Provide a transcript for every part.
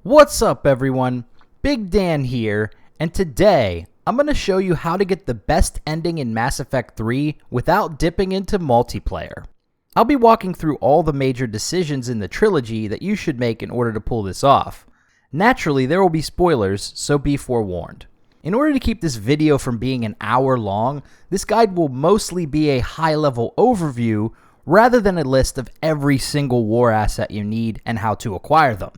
What's up everyone, Big Dan here, and today I'm going to show you how to get the best ending in Mass Effect 3 without dipping into multiplayer. I'll be walking through all the major decisions in the trilogy that you should make in order to pull this off. Naturally, there will be spoilers, so be forewarned. In order to keep this video from being an hour long, this guide will mostly be a high-level overview rather than a list of every single war asset you need and how to acquire them.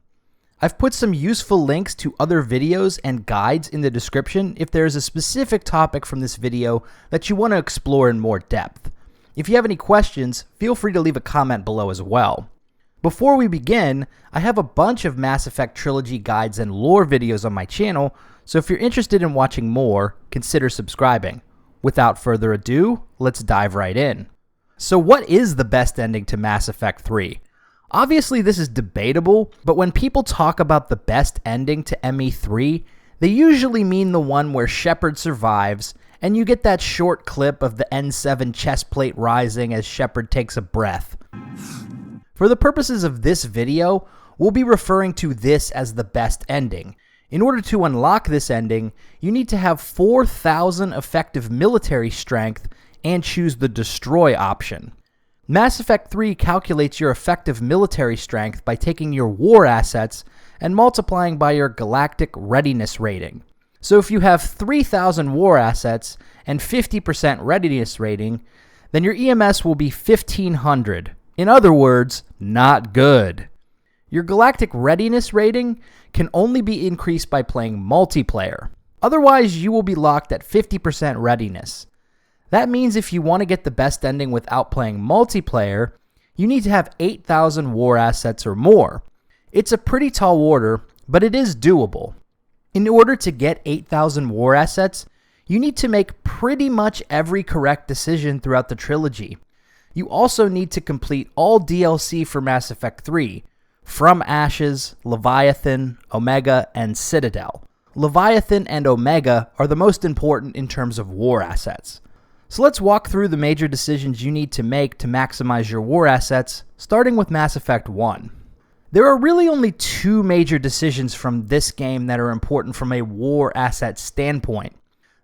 I've put some useful links to other videos and guides in the description if there is a specific topic from this video that you want to explore in more depth. If you have any questions, feel free to leave a comment below as well. Before we begin, I have a bunch of Mass Effect Trilogy guides and lore videos on my channel, so if you're interested in watching more, consider subscribing. Without further ado, let's dive right in. So what is the best ending to Mass Effect 3? Obviously this is debatable, but when people talk about the best ending to ME3, they usually mean the one where Shepard survives, and you get that short clip of the N7 chestplate rising as Shepard takes a breath. For the purposes of this video, we'll be referring to this as the best ending. In order to unlock this ending, you need to have 4,000 effective military strength and choose the destroy option. Mass Effect 3 calculates your effective military strength by taking your war assets and multiplying by your galactic readiness rating. So if you have 3,000 war assets and 50% readiness rating, then your EMS will be 1,500. In other words, not good. Your galactic readiness rating can only be increased by playing multiplayer. Otherwise, you will be locked at 50% readiness. That means if you want to get the best ending without playing multiplayer, you need to have 8,000 war assets or more. It's a pretty tall order, but it is doable. In order to get 8,000 war assets, you need to make pretty much every correct decision throughout the trilogy. You also need to complete all DLC for Mass Effect 3, From Ashes, Leviathan, Omega, and Citadel. Leviathan and Omega are the most important in terms of war assets. So let's walk through the major decisions you need to make to maximize your war assets, starting with Mass Effect 1. There are really only two major decisions from this game that are important from a war asset standpoint.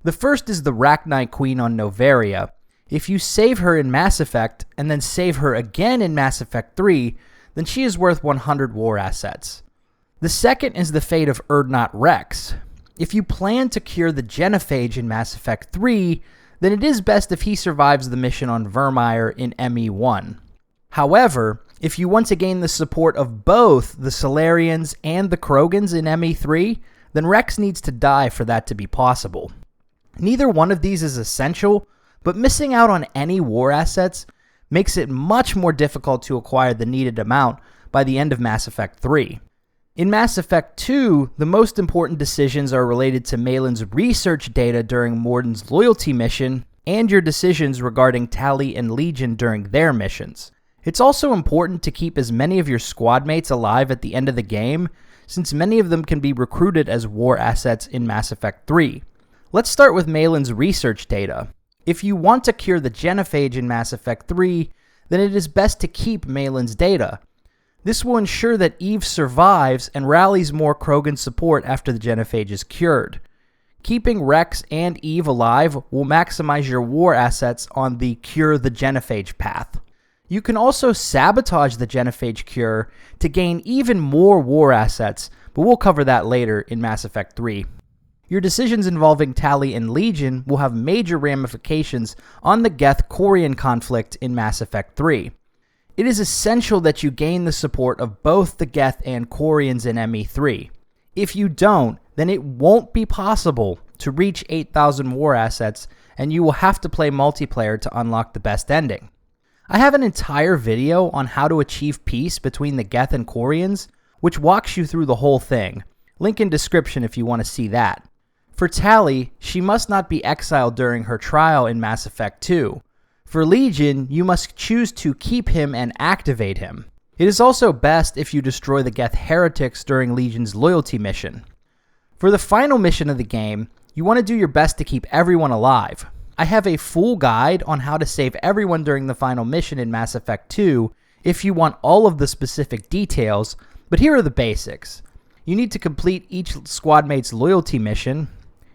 The first is the Rachni Queen on Noveria. If you save her in Mass Effect, and then save her again in Mass Effect 3, then she is worth 100 war assets. The second is the fate of Urdnot Wrex. If you plan to cure the Genophage in Mass Effect 3, then it is best if he survives the mission on Virmire in ME1. However, if you want to gain the support of both the Salarians and the Krogans in ME3, then Wrex needs to die for that to be possible. Neither one of these is essential, but missing out on any war assets makes it much more difficult to acquire the needed amount by the end of Mass Effect 3. In Mass Effect 2, the most important decisions are related to Malin's research data during Morden's loyalty mission, and your decisions regarding Tali and Legion during their missions. It's also important to keep as many of your squad mates alive at the end of the game, since many of them can be recruited as war assets in Mass Effect 3. Let's start with Malin's research data. If you want to cure the Genophage in Mass Effect 3, then it is best to keep Malin's data. This will ensure that Eve survives and rallies more Krogan support after the Genophage is cured. Keeping Wrex and Eve alive will maximize your war assets on the Cure the Genophage path. You can also sabotage the Genophage cure to gain even more war assets, but we'll cover that later in Mass Effect 3. Your decisions involving Tali and Legion will have major ramifications on the Geth-Quarian conflict in Mass Effect 3. It is essential that you gain the support of both the Geth and Quarians in ME3. If you don't, then it won't be possible to reach 8,000 war assets, and you will have to play multiplayer to unlock the best ending. I have an entire video on how to achieve peace between the Geth and Quarians, which walks you through the whole thing. Link in description if you want to see that. For Tali, she must not be exiled during her trial in Mass Effect 2. For Legion, you must choose to keep him and activate him. It is also best if you destroy the Geth heretics during Legion's loyalty mission. For the final mission of the game, you want to do your best to keep everyone alive. I have a full guide on how to save everyone during the final mission in Mass Effect 2 if you want all of the specific details, but here are the basics. You need to complete each squad mate's loyalty mission.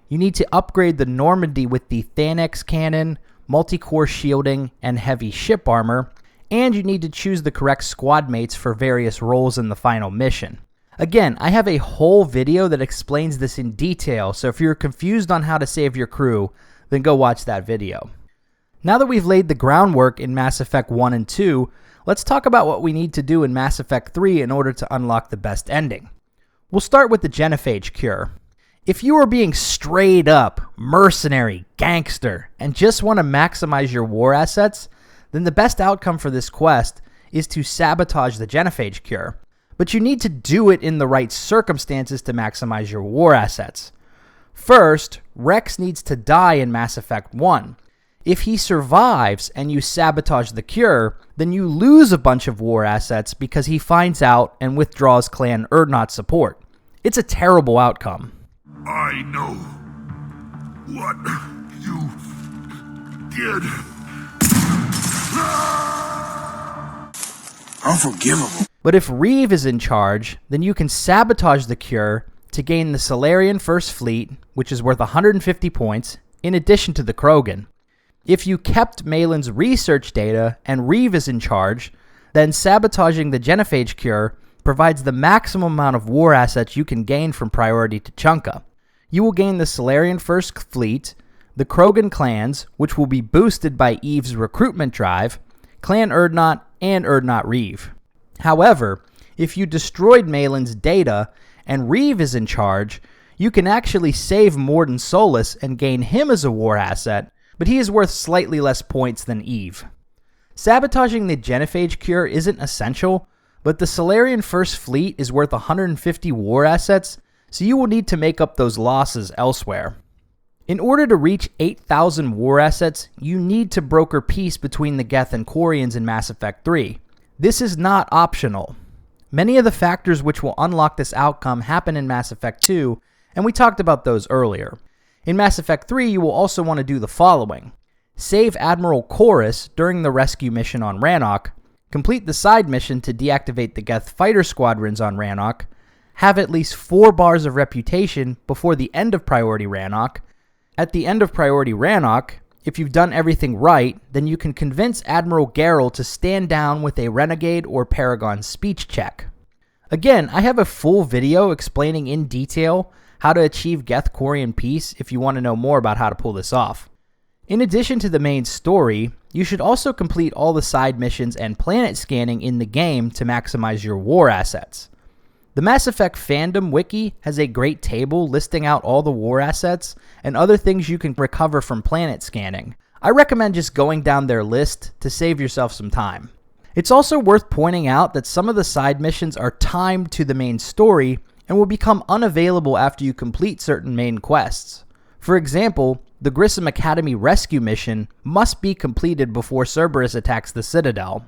You need to upgrade the Normandy with the Thanex cannon, multi-core shielding, and heavy ship armor. And you need to choose the correct squad mates for various roles in the final mission. Again, I have a whole video that explains this in detail, so if you're confused on how to save your crew, then go watch that video. Now that we've laid the groundwork in Mass Effect 1 and 2, let's talk about what we need to do in Mass Effect 3 in order to unlock the best ending. We'll start with the Genophage Cure. If you are being straight up mercenary gangster and just want to maximize your war assets, then the best outcome for this quest is to sabotage the Genophage Cure. But you need to do it in the right circumstances to maximize your war assets. First, Rex needs to die in Mass Effect 1. If he survives and you sabotage the cure, then you lose a bunch of war assets because he finds out and withdraws Clan Urdnot support. It's a terrible outcome. I know what you did. Unforgivable. But if Reeve is in charge, then you can sabotage the cure to gain the Solarian First Fleet, which is worth 150 points, in addition to the Krogan. If you kept Malin's research data and Reeve is in charge, then sabotaging the Genophage Cure provides the maximum amount of war assets you can gain from Priority Tuchanka. You will gain the Solarian First Fleet, the Krogan clans, which will be boosted by Eve's recruitment drive, Clan Urdnot, and Urdnot Reeve. However, if you destroyed Malin's data and Reeve is in charge, you can actually save Morden Solus and gain him as a war asset, but he is worth slightly less points than Eve. Sabotaging the Genophage Cure isn't essential, but the Solarian First Fleet is worth 150 war assets, so you will need to make up those losses elsewhere. In order to reach 8,000 war assets, you need to broker peace between the Geth and Quarians in Mass Effect 3. This is not optional. Many of the factors which will unlock this outcome happen in Mass Effect 2, and we talked about those earlier. In Mass Effect 3, you will also want to do the following. Save Admiral Chorus during the rescue mission on Rannoch, complete the side mission to deactivate the Geth fighter squadrons on Rannoch, have at least 4 bars of reputation before the end of Priority Rannoch. At the end of Priority Rannoch, if you've done everything right, then you can convince Admiral Gerrel to stand down with a Renegade or Paragon speech check. Again, I have a full video explaining in detail how to achieve Geth-Quarian Peace if you want to know more about how to pull this off. In addition to the main story, you should also complete all the side missions and planet scanning in the game to maximize your war assets. The Mass Effect fandom wiki has a great table listing out all the war assets and other things you can recover from planet scanning. I recommend just going down their list to save yourself some time. It's also worth pointing out that some of the side missions are timed to the main story and will become unavailable after you complete certain main quests. For example, the Grissom Academy rescue mission must be completed before Cerberus attacks the Citadel.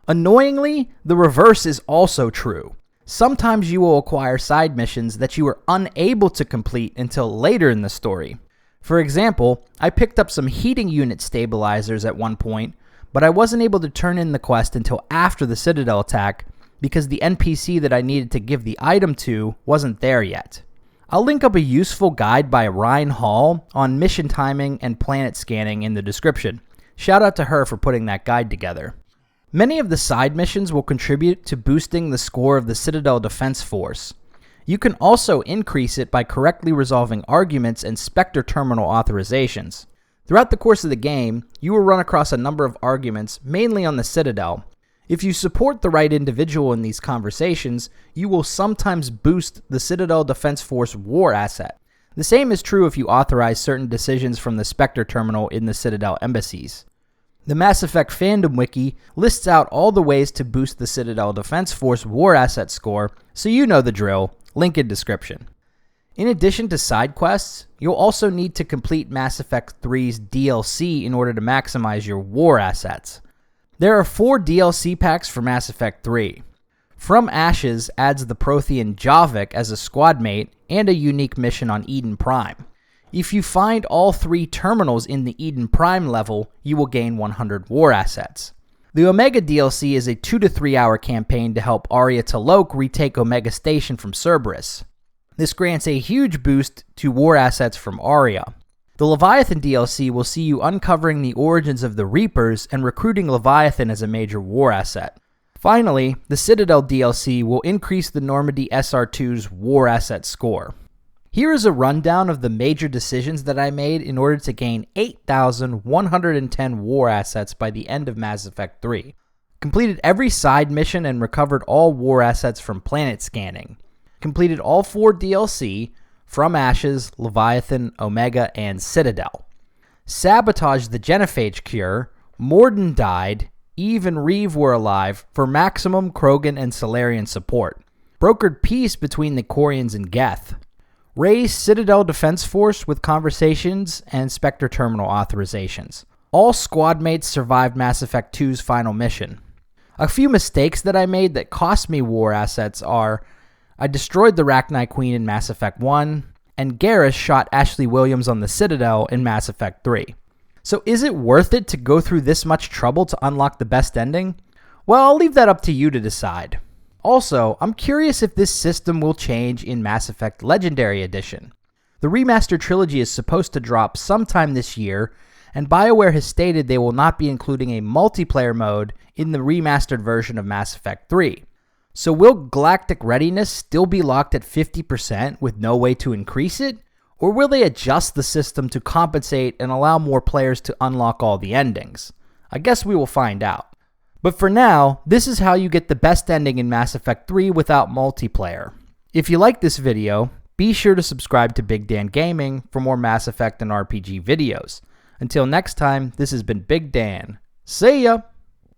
Annoyingly, the reverse is also true. Sometimes you will acquire side missions that you are unable to complete until later in the story. For example, I picked up some heating unit stabilizers at one point, but I wasn't able to turn in the quest until after the Citadel attack because the NPC that I needed to give the item to wasn't there yet. I'll link up a useful guide by Ryan Hall on mission timing and planet scanning in the description. Shout out to her for putting that guide together. Many of the side missions will contribute to boosting the score of the Citadel Defense Force. You can also increase it by correctly resolving arguments and Spectre terminal authorizations. Throughout the course of the game, you will run across a number of arguments, mainly on the Citadel. If you support the right individual in these conversations, you will sometimes boost the Citadel Defense Force war asset. The same is true if you authorize certain decisions from the Spectre terminal in the Citadel embassies. The Mass Effect fandom wiki lists out all the ways to boost the Citadel Defense Force war asset score, so you know the drill. Link in description. In addition to side quests, you'll also need to complete Mass Effect 3's DLC in order to maximize your war assets. There are 4 DLC packs for Mass Effect 3. From Ashes adds the Prothean Javik as a squad mate and a unique mission on Eden Prime. If you find all 3 terminals in the Eden Prime level, you will gain 100 war assets. The Omega DLC is a 2 to 3 hour campaign to help Arya T'Loak retake Omega Station from Cerberus. This grants a huge boost to war assets from Aria. The Leviathan DLC will see you uncovering the origins of the Reapers and recruiting Leviathan as a major war asset. Finally, the Citadel DLC will increase the Normandy SR2's war asset score. Here is a rundown of the major decisions that I made in order to gain 8,110 war assets by the end of Mass Effect 3. Completed every side mission and recovered all war assets from planet scanning. Completed all 4 DLC, From Ashes, Leviathan, Omega, and Citadel. Sabotaged the Genophage Cure, Morden died, Eve and Reeve were alive for maximum Krogan and Solarian support. Brokered peace between the Quarians and Geth. Raised Citadel Defense Force with conversations and Spectre Terminal authorizations. All squad mates survived Mass Effect 2's final mission. A few mistakes that I made that cost me war assets are: I destroyed the Rachni Queen in Mass Effect 1, and Garrus shot Ashley Williams on the Citadel in Mass Effect 3. So is it worth it to go through this much trouble to unlock the best ending? Well, I'll leave that up to you to decide. Also, I'm curious if this system will change in Mass Effect Legendary Edition. The remastered trilogy is supposed to drop sometime this year, and BioWare has stated they will not be including a multiplayer mode in the remastered version of Mass Effect 3. So will Galactic Readiness still be locked at 50% with no way to increase it? Or will they adjust the system to compensate and allow more players to unlock all the endings? I guess we will find out. But for now, this is how you get the best ending in Mass Effect 3 without multiplayer. If you like this video, be sure to subscribe to Big Dan Gaming for more Mass Effect and RPG videos. Until next time, this has been Big Dan. See ya!